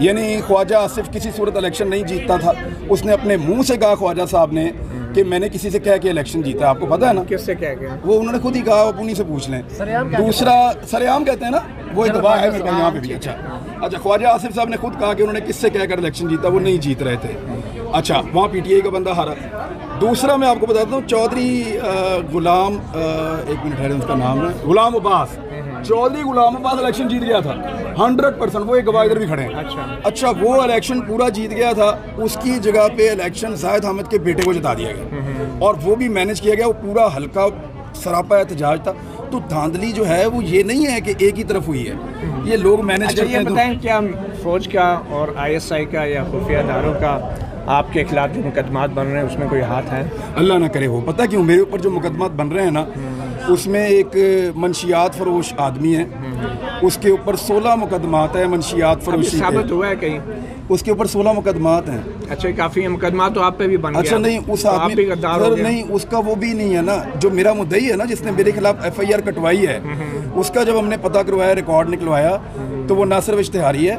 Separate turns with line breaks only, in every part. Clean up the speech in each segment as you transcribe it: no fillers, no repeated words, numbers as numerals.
यानी ख्वाजा आसिफ किसी सूरत इलेक्शन नहीं जीतता था, उसने अपने मुंह से कहा ख्वाजा साहब ने कि मैंने किसी से कह के इलेक्शन जीता। आपको पता है ना
किससे कह के?
वो उन्होंने खुद ही कहा, आप उन्हीं से पूछ लें। दूसरा सरेआम कहते हैं ना, वो एक गवाह है मेरे पास यहाँ पे भी। अच्छा, ख्वाजा आसिफ साहब ने खुद कहा कि उन्होंने किससे कहकर इलेक्शन जीता, वो नहीं जीत रहे थे। अच्छा, वहाँ PTI का बंदा हारा। दूसरा मैं आपको बताता हूँ, चौधरी गुलाम, एक मिनट ठहरे, उसका नाम है गुलाम अब्बास, चौधरी गुलाम अब्बास इलेक्शन जीत गया था 100%। वो एक गवाह इधर भी खड़े हैं। अच्छा, वो इलेक्शन पूरा जीत गया था, उसकी जगह पे इलेक्शन जाहिद अहमद के बेटे को जिता दिया गया और वो भी मैनेज किया गया। वो पूरा हल्का सरापा एहतजाज था। तो धांधली जो है वो ये नहीं है कि एक ही तरफ हुई है, ये लोग मैनेज करते हैं।
बताएं, क्या फौज का और ISI का या खुफिया इदारों का आपके खिलाफ जो मुकदमात बन रहे हैं उसमें कोई हाथ है?
अल्लाह ना करे हो। पता क्यों? मेरे ऊपर जो मुकदमात बन रहे हैं ना, उसमें एक मंशियात फरोश आदमी है, उसके ऊपर 16 मुकदमात है मंशियात फरोशी।
साबित हुआ है कहीं?
उसके ऊपर 16 मुकदमात हैं।
अच्छा, काफ़ी है मुकदमा तो आप पे भी बन गया।
अच्छा नहीं, उस आदमी नहीं, उसका वो भी नहीं है ना, जो मेरा मुद्दई है ना, जिसने मेरे खिलाफ FIR कटवाई है, उसका जब हमने पता करवाया, रिकॉर्ड निकलवाया, तो वो ना सिर्फ इश्तिहारी है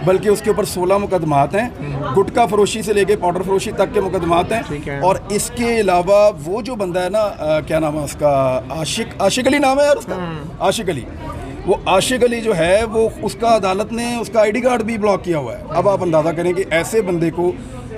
बल्कि उसके ऊपर 16 मुकदमात हैं। गुटखा फरोशी से लेके पाउडर फरोशी तक के मुकदमात हैं। और इसके अलावा वो जो बंदा है ना, क्या नाम है उसका, आशिक अली नाम है यार उसका, आशिक अली। वो आशिक अली जो है वो, उसका अदालत ने उसका ID कार्ड भी ब्लॉक किया हुआ है। अब आप अंदाज़ा करें कि ऐसे बंदे को,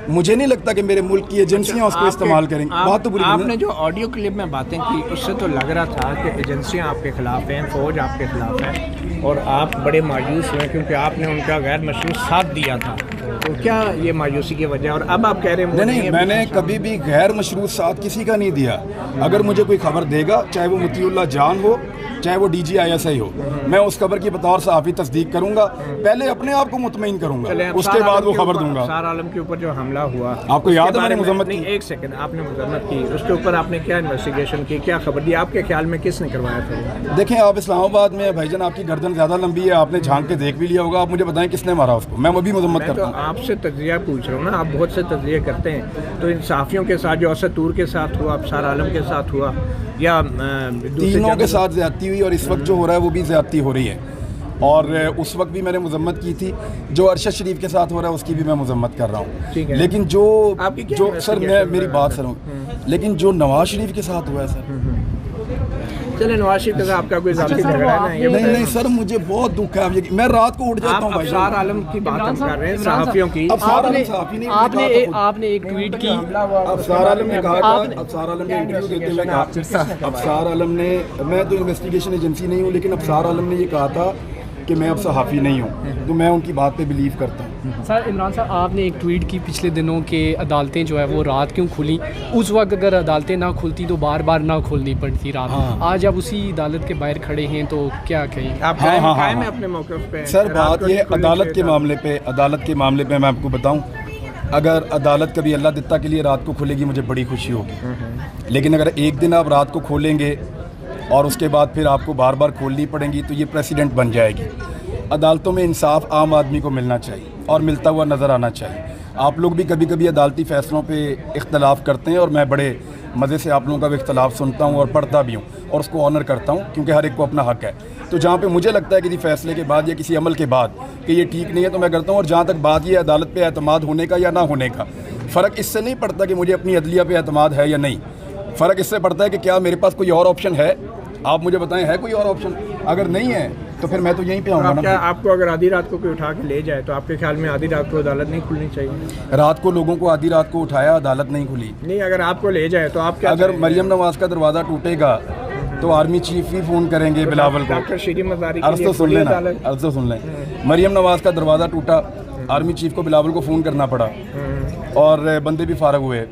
मुझे नहीं लगता कि मेरे मुल्क की एजेंसियां उसको इस्तेमाल करेंगे। बात तो बुरी
आपने जो ऑडियो क्लिप में बातें की उससे तो लग रहा था कि एजेंसियां आपके खिलाफ हैं, फौज आपके खिलाफ है और आप बड़े मायूस हुए क्योंकि आपने उनका गैर मशरूत साथ दिया था। तो क्या ये मायूसी की वजह? और अब आप कह रहे हैं
नहीं, मैंने कभी भी गैर मशरूत साथ किसी का नहीं दिया। अगर मुझे कोई खबर देगा, चाहे वो मुतीउल्लाह जान हो, चाहे वो DG ISI हो, मैं उस खबर की बतौर सहाफ़ी तस्दीक करूंगा। पहले अपने आप को मुतमईन करूंगा, उसके बाद वो खबर दूंगा।
सार आलम के ऊपर जो हमला हुआ,
आपको याद है मैंने मुज़म्मत की?
एक सेकंड, आपने मुज़म्मत की, उसके ऊपर आपने क्या इन्वेस्टिगेशन की, क्या खबर दी? आपके ख्याल में किसने करवाया था?
देखें, आप इस्लामाबाद में भाईजान, आपकी गर्दन ज़्यादा लंबी है, आपने झांक के देख भी लिया होगा। आप मुझे बताएं किसने मारा उसको, मैं अभी मुज़म्मत करता हूँ।
आपसे तज्जिया पूछ रहा हूँ ना, आप बहुत से तज्जिए करते हैं, तो इन सहाफ़ियों के साथ जो असतूर के साथ हुआ, सार आलम के साथ हुआ, या
तीनों के साथ ज़्यादती हुई और इस वक्त जो हो रहा है वो भी ज़्यादती हो रही है। और उस वक्त भी मैंने मुज़म्मत की थी। जो अरशद शरीफ के साथ हो रहा है उसकी भी मैं मुज़म्मत कर रहा हूँ। लेकिन जो सर, मैं मेरी बात सुनो, लेकिन जो नवाज शरीफ के साथ हुआ है सर,
चले नवाज शरीफ के साथ आपका कोई ज़ाती झगड़ा है?
नहीं सर, मुझे बहुत दुख है। मैं रात को उठ जाता हूँ।
सार आलम की बात हम कर रहे हैं, सहाफ़ियों की।
आपने एक ट्वीट की,
अब सार आलम ने कहा था, अब सार आलम ने इंटरव्यू देते हुए कहा, अब सार आलम ने, मैं तो इन्वेस्टिगेशन एजेंसी नहीं हूँ, लेकिन अब सार आलम ने ये कहा था कि मैं अब सहाफ़ी नहीं हूँ, तो मैं उनकी बात पे बिलीव करता हूँ।
सर इमरान साहब, आपने एक ट्वीट की पिछले दिनों के अदालतें जो है वो रात क्यों खुली? उस वक्त अगर अदालतें ना खुलती तो बार बार ना खोलनी पड़ती रात। आज आप उसी अदालत के बाहर खड़े हैं, तो क्या कहें आप?
कायम है अपने मौक़िफ़ पे?
सर बात ये अदालत के मामले पे मैं आपको बताऊं, अगर अदालत कभी अल्लाह दित्ता के लिए रात को खुलेगी, मुझे बड़ी खुशी होगी। लेकिन अगर एक दिन आप रात को खोलेंगे और उसके बाद फिर आपको बार बार खोलनी पड़ेंगी, तो ये प्रेसिडेंट बन जाएगी। अदालतों में इंसाफ आम आदमी को मिलना चाहिए और मिलता हुआ नज़र आना चाहिए। आप लोग भी कभी कभी अदालती फ़ैसलों पे इख्तलाफ करते हैं और मैं बड़े मज़े से आप लोगों का भी इख्तलाफ सुनता हूँ और पढ़ता भी हूँ और उसको ऑनर करता हूँ, क्योंकि हर एक को अपना हक़ है। तो जहाँ पे मुझे लगता है किसी फ़ैसले के बाद या किसी अमल के बाद कि ये ठीक नहीं है, तो मैं करता हूँ। और जहाँ तक बात ये अदालत पे एतमाद होने का या ना होने का, फ़र्क इससे नहीं पड़ता कि मुझे अपनी अदलिया पे एतमाद है या नहीं। फ़र्क इससे पड़ता है कि क्या मेरे पास कोई और ऑप्शन है। आप मुझे बताएं, है कोई और ऑप्शन? अगर नहीं है तो फिर मैं तो यहीं पे आऊँगा ना।
क्या आपको अगर आधी रात को कोई उठा के ले जाए, तो आपके ख्याल में आधी रात को अदालत नहीं खुलनी चाहिए?
रात को लोगों को आधी रात को उठाया, अदालत नहीं खुली।
नहीं, अगर आपको ले जाए तो आप क्या?
अगर मरियम नवाज का दरवाज़ा टूटेगा तो आर्मी चीफ भी फ़ोन करेंगे बिलावल को।
डॉक्टर शीरी मज़ारी
अर्ज़ तो सुन लें, मरियम नवाज का दरवाज़ा टूटा, आर्मी चीफ को बिलावल को फ़ोन करना पड़ा और बंदे भी फारग हुए।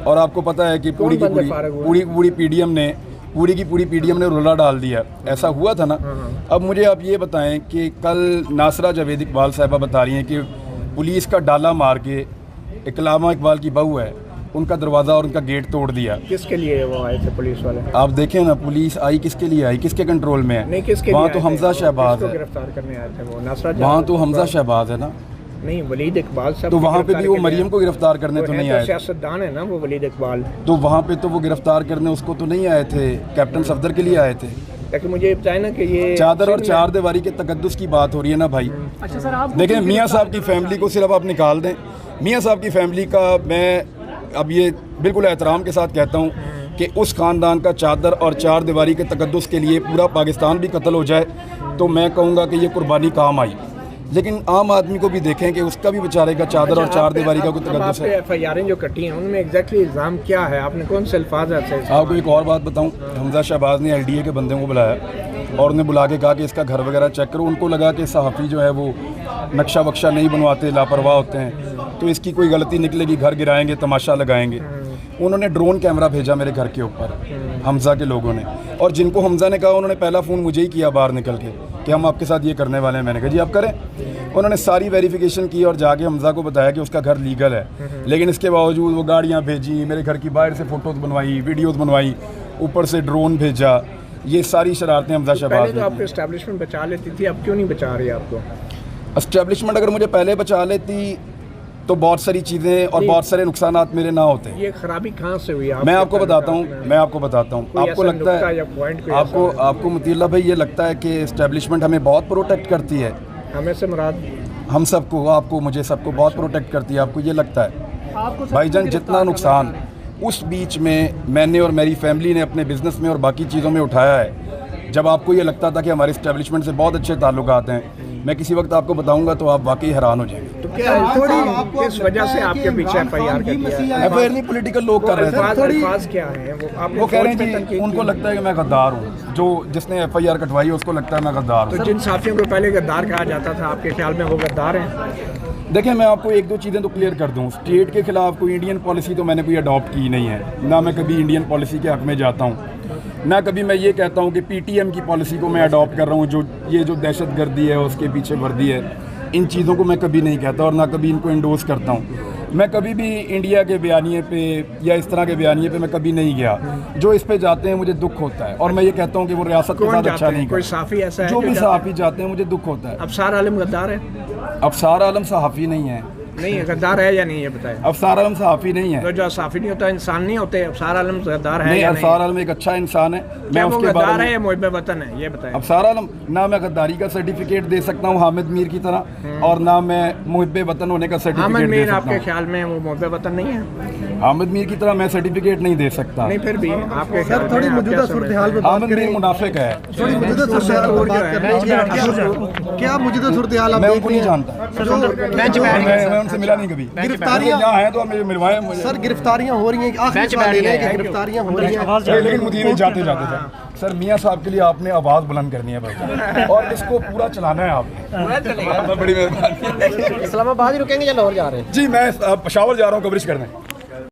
और आपको पता है कि पूरी PDM ने रोला डाल दिया। ऐसा हुआ था ना। अब मुझे आप ये बताएं कि कल नासरा जावेद इकबाल साहिबा बता रही हैं कि पुलिस का डाला मार के, इकलामा इकबाल की बहू है, उनका दरवाज़ा और उनका गेट तोड़ दिया।
किसके लिए वो आए थे पुलिस वाले?
आप देखें ना, पुलिस आई किसके लिए आई, किसके कंट्रोल में है?
नहीं, किसके?
वहाँ तो हमजा शहबाज है,
गिरफ्तार करने आए थे वो नासरा।
वहाँ तो हमजा शहबाज है ना।
नहीं, वलीद इकबाल साहब।
तो वहाँ पे भी वो मरियम को गिरफ्तार करने तो नहीं आए?
सियासतदान है ना वो वलीद इकबाल।
तो वहाँ पे तो वो गिरफ्तार करने उसको तो नहीं आए थे, कैप्टन सफदर के लिए आए थे।
लेकिन मुझे बताए ना कि ये
चादर और चार दीवारी के तकद्दुस की बात हो रही है ना भाई।
अच्छा सर, आप
देखें मियाँ साहब की फैमिली को सिर्फ आप निकाल दें। मियाँ साहब की फैमिली का मैं अब ये बिल्कुल एहतराम के साथ कहता हूँ कि उस ख़ानदान का चादर और चार दीवारी के तकद्दुस के लिए पूरा पाकिस्तान भी कत्ल हो जाए तो मैं कहूँगा कि ये कुर्बानी काम आई। लेकिन आम आदमी को भी देखें कि उसका भी बेचारे का चादर और चार दीवारी का कोई तकद्दुस है।
FIR जो कटी हैं उनमें एग्जैक्टली इल्ज़ाम क्या है, आपने कौन से अल्फाज है?
आपको एक और बात बताऊं, हमजा शहबाज ने LDA के बंदे को बुलाया और उन्हें बुला के कहा कि इसका घर वगैरह चेक करो। उनको लगा कि सहाफ़ी जो है वो नक्शा वक्शा नहीं बनवाते, लापरवाह होते हैं, तो इसकी कोई गलती निकलेगी, घर गिराएंगे, तमाशा लगाएंगे। उन्होंने ड्रोन कैमरा भेजा मेरे घर के ऊपर, हमजा के लोगों ने, और जिनको हमजा ने कहा उन्होंने पहला फ़ोन मुझे ही किया बाहर निकल के कि हम आपके साथ ये करने वाले हैं। मैंने कहा जी आप करें। उन्होंने सारी वेरिफिकेशन की और जाके हमजा को बताया कि उसका घर लीगल है, लेकिन इसके बावजूद वो गाड़ियाँ भेजी, मेरे घर की बाहर से फ़ोटोज़ बनवाई, वीडियोज़ बनवाई, ऊपर से ड्रोन भेजा। ये सारी शरारतें हमजा शहबाज
ने। आपको एस्टैब्लिशमेंट बचा लेती थी, अब क्यों नहीं बचा रही आपको?
एस्टैब्लिशमेंट अगर मुझे पहले बचा लेती तो बहुत सारी चीज़ें और बहुत सारे नुकसानात मेरे ना होते।
ये खराबी कहाँ से हुई?
मैं आपको बताता हूँ आपको लगता है आपको मतील्ला भाई ये लगता है कि एस्टैब्लिशमेंट हमें बहुत प्रोटेक्ट करती है?
हमें से मुराद
हम सबको, आपको, मुझे, सबको बहुत प्रोटेक्ट करती है। आपको ये लगता है? भाईजान जितना नुकसान उस बीच में मैंने और मेरी फैमिली ने अपने बिज़नेस में और बाकी चीज़ों में उठाया है, जब आपको ये लगता था कि हमारे एस्टैब्लिशमेंट से बहुत अच्छे ताल्लुकात हैं, मैं किसी वक्त आपको बताऊंगा तो आप वाकई हैरान हो जाएंगे।
तो क्या किस वजह से आपके पीछे FIR
नहीं, पॉलिटिकल लोग कर रहे
थे। क्या है
वो कह रहे हैं जी उनको लगता है कि मैं गद्दार हूँ, जो जिसने FIR कटवाई है उसको लगता है मैं गद्दार हूँ।
तो जिन साथियों को पहले गद्दार कहा जाता था, आपके ख्याल में वो गद्दार हैं?
देखिए मैं आपको एक दो चीज़ें तो क्लियर कर दूँ। स्टेट के खिलाफ कोई इंडियन पॉलिसी तो मैंने कोई अडॉप्ट की नहीं है, ना मैं कभी इंडियन पॉलिसी के हक़ में जाता हूँ, ना कभी मैं ये कहता हूँ कि PTM की पॉलिसी को मैं अडॉप्ट कर रहा हूँ, जो ये जो दहशतगर्दी है उसके पीछे वर्दी है, इन चीज़ों को मैं कभी नहीं कहता और ना कभी इनको इंडोर्स करता हूँ। मैं कभी भी इंडिया के बयानिए पे या इस तरह के बयानिए पे मैं कभी नहीं गया। जो इस पे जाते हैं मुझे दुख होता है और मैं ये कहता हूँ कि वो रियासत के साथ अच्छा नहीं।
कोई सहाफ़ी ऐसा है?
जो भी सहाफ़ी जाते हैं मुझे दुख होता है।
अफसार आलम गद्दार है?
अफसार आलम सहाफ़ी नहीं है।
नहीं है, गद्दार है या नहीं, ये बताएं।
अफसार आलम सहाफ़ी नहीं है।
तो जो सहाफ़ी नहीं होता इंसान नहीं होते, अफसार आलम गद्दार है? नहीं,
अफसार आलम एक अच्छा इंसान है।
मैं उसके गद्दार है या मुहिब्बे वतन है, ये बताएं।
अफसार आलम ना मैं गद्दारी का सर्टिफिकेट दे सकता हूँ हामिद मीर की तरह, और ना मैं मुहिब्बे वतन होने का सर्टिफिकेट दे सकता हूँ।
आपके ख्याल में वो मुहिब्बे वतन नहीं है?
हामिद मीर की तरह मैं सर्टिफिकेट नहीं दे सकता।
नहीं, फिर भी आपके
सर थोड़ी मौजूदा सूरत हाल पे
हामिद मीर मुनाफिक है।
थोड़ी मौजूदा सूरत हाल पे बात कर रहे हैं। क्या मौजूदा सूरत हाल
मैं उनको नहीं जानता, मैं उनसे मिला नहीं कभी। गिरफ्तारियां हैं तो मुझे मिलवाएं मुझे।
सर गिरफ्तारियां हो रही हैं, आखिरी सवाल ये है कि गिरफ्तारियां हो रही हैं,
लेकिन मुझे जाते सर मियाँ साहब के लिए आपने आवाज़ बुलंद करनी है भाई, और इसको पूरा चलाना है आपने। बड़ी मेहरबानी।
इस्लामाबाद ही रुकेंगे या लाहौर जा रहे हैं?
जी मैं पेशावर जा रहा हूँ कवरेज करने।